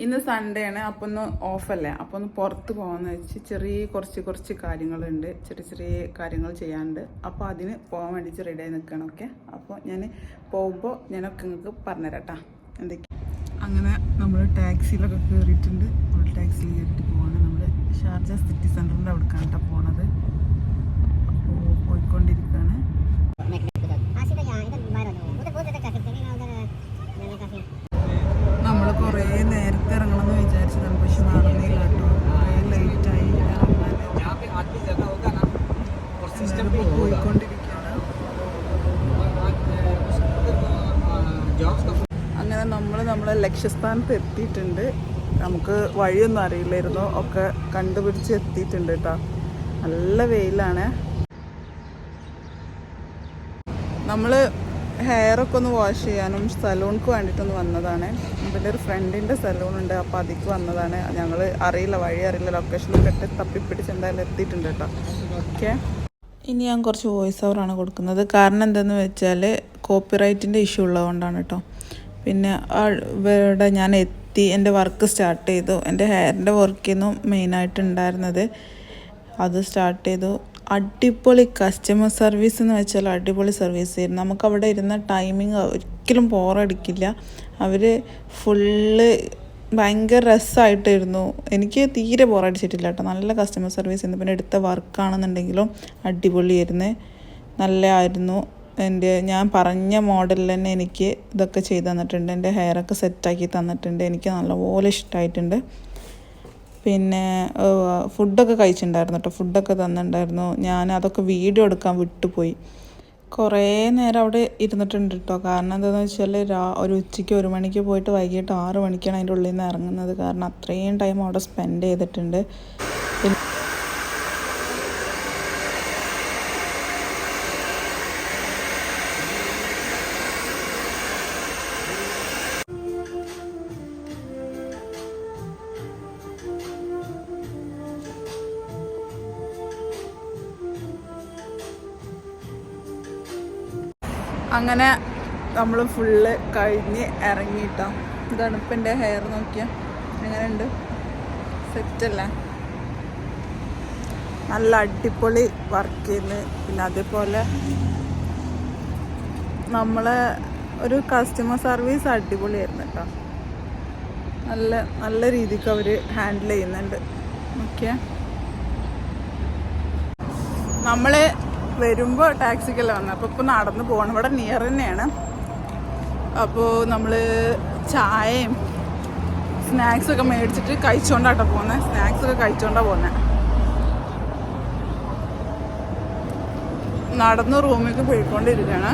ഇന്ന് സൺഡേ ആണ്. അപ്പോൾ ഒന്ന് ഓഫല്ലേ, അപ്പോൾ ഒന്ന് പുറത്ത് പോകാമെന്ന് വെച്ച് കുറച്ച് കാര്യങ്ങളുണ്ട്, ചെറിയ കാര്യങ്ങൾ ചെയ്യാനുണ്ട്. അപ്പോൾ അതിന് പോകാൻ വേണ്ടിയിട്ട് റെഡിയായി നിൽക്കണം. ഓക്കെ, അപ്പോൾ ഞാൻ പോകുമ്പോൾ ഞാനൊക്കെ നിങ്ങൾക്ക് പറഞ്ഞുതരാം കേട്ടോ എന്തൊക്കെ. അങ്ങനെ നമ്മൾ ടാക്സിയിലൊക്കെ കയറിയിട്ടുണ്ട്. നമ്മൾ ടാക്സിയിൽ കയറിയിട്ട് പോവാണ്. നമ്മൾ ഷാർജ സിറ്റി സെൻറ്ററിൻ്റെ അവിടേക്കാണ് കേട്ടോ പോണത്. അപ്പോൾ പോയിക്കൊണ്ടിരിക്കുകയാണ്. നമ്മൾ കുറേ നേരത്തെ ഇറങ്ങണമെന്ന് വിചാരിച്ചതാണ്, പക്ഷെ നടന്നില്ല കേട്ടോ. കുറേ ലേറ്റായി പോയിക്കൊണ്ടിരിക്കുകയാണ്. അങ്ങനെ നമ്മളെ ലക്ഷ്യസ്ഥാനത്ത് എത്തിയിട്ടുണ്ട്. നമുക്ക് വഴിയൊന്നും അറിയില്ലായിരുന്നു, ഒക്കെ കണ്ടുപിടിച്ച് എത്തിയിട്ടുണ്ട് കേട്ടോ. നല്ല വെയിലാണ്. നമ്മൾ ഹെയറൊക്കെ ഒന്ന് വാഷ് ചെയ്യാനും സലൂണിക്ക് വേണ്ടിയിട്ടൊന്ന് വന്നതാണ്. പിന്നെ ഒരു ഫ്രണ്ടിൻ്റെ സലൂണുണ്ട്, അപ്പോൾ അതിക്ക് വന്നതാണ്. ഞങ്ങൾ വഴി അറിയില്ല, ലൊക്കേഷനൊക്കെ ഇട്ട് തപ്പിപ്പിടിച്ച് എന്തായാലും എത്തിയിട്ടുണ്ട് കേട്ടോ. ഓക്കെ, ഇനി ഞാൻ കുറച്ച് വോയിസ് ഓവറാണ് കൊടുക്കുന്നത്. കാരണം എന്താണെന്ന് വെച്ചാൽ കോപ്പിറൈറ്റിൻ്റെ ഇഷ്യൂ ഉള്ളതുകൊണ്ടാണ് കേട്ടോ. പിന്നെ ഇവിടെ ഞാൻ എത്തി, എൻ്റെ വർക്ക് സ്റ്റാർട്ട് ചെയ്തു. എൻ്റെ ഹെയറിൻ്റെ വർക്കായിരുന്നു മെയിനായിട്ട് ഉണ്ടായിരുന്നത്, അത് സ്റ്റാർട്ട് ചെയ്തു. അടിപൊളി കസ്റ്റമർ സർവീസ് എന്ന് വെച്ചാൽ അടിപൊളി സർവീസ് ആയിരുന്നു. നമുക്കവിടെ ഇരുന്ന ടൈമിങ് ഒരിക്കലും ബോറടിക്കില്ല. അവർ ഫുള്ള് ഭയങ്കര രസമായിട്ടായിരുന്നു. എനിക്ക് തീരെ ബോറടിച്ചിട്ടില്ല കേട്ടോ. നല്ല കസ്റ്റമർ സർവീസ് ആയിരുന്നു. പിന്നെ എടുത്ത വർക്കാണെന്നുണ്ടെങ്കിലും അടിപൊളിയായിരുന്നു, നല്ലതായിരുന്നു. ഞാൻ പറഞ്ഞ മോഡലിൽ തന്നെ എനിക്ക് ഇതൊക്കെ ചെയ്ത് തന്നിട്ടുണ്ട്. എൻ്റെ ഹെയറൊക്കെ സെറ്റാക്കി തന്നിട്ടുണ്ട്. എനിക്ക് നല്ലപോലെ ഇഷ്ടമായിട്ടുണ്ട്. പിന്നെ ഫുഡൊക്കെ കഴിച്ചിട്ടുണ്ടായിരുന്നു കേട്ടോ. ഫുഡൊക്കെ തന്നിട്ടുണ്ടായിരുന്നു. ഞാൻ അതൊക്കെ വീഡിയോ എടുക്കാൻ വിട്ടുപോയി. കുറേ നേരം അവിടെ ഇരുന്നിട്ടുണ്ട് കേട്ടോ. കാരണം എന്താണെന്ന് വെച്ചാൽ ഒരു ഉച്ചയ്ക്ക് 1 മണിക്ക് പോയിട്ട് വൈകിട്ട് 6 മണിക്കാണ് അതിൻ്റെ ഉള്ളിൽ നിന്ന് ഇറങ്ങുന്നത്. കാരണം അത്രയും ടൈം അവിടെ സ്പെൻഡ് ചെയ്തിട്ടുണ്ട്. അങ്ങനെ നമ്മൾ ഫുള്ള് കഴിഞ്ഞ് ഇറങ്ങിയിട്ടോ. ഇതാണ് ഇപ്പം എൻ്റെ ഹെയർ നോക്കിയാൽ എങ്ങനെയുണ്ട്, സെറ്റല്ലേ? നല്ല അടിപൊളി വർക്ക് ചെയ്യുന്നു. പിന്നെ അതേപോലെ നമ്മളെ ഒരു കസ്റ്റമർ സർവീസ് അടിപൊളിയായിരുന്നു കേട്ടോ. നല്ല രീതിക്ക് അവർ ഹാൻഡിൽ ചെയ്യുന്നുണ്ട്. ഓക്കെ, നമ്മൾ വരുമ്പോൾ ടാക്സിക്കല്ല വന്നത്. അപ്പോൾ ഇപ്പോൾ നടന്ന് പോകണം. ഇവിടെ നിയർ തന്നെയാണ്. അപ്പോൾ നമ്മൾ ചായയും സ്നാക്സൊക്കെ മേടിച്ചിട്ട് കഴിച്ചുകൊണ്ടാട്ടോ പോകുന്നത്. സ്നാക്സൊക്കെ കഴിച്ചുകൊണ്ടാണ് പോകുന്നത്. നടന്ന് റൂമിലേക്ക് പോയിക്കൊണ്ടിരിക്കുകയാണ്.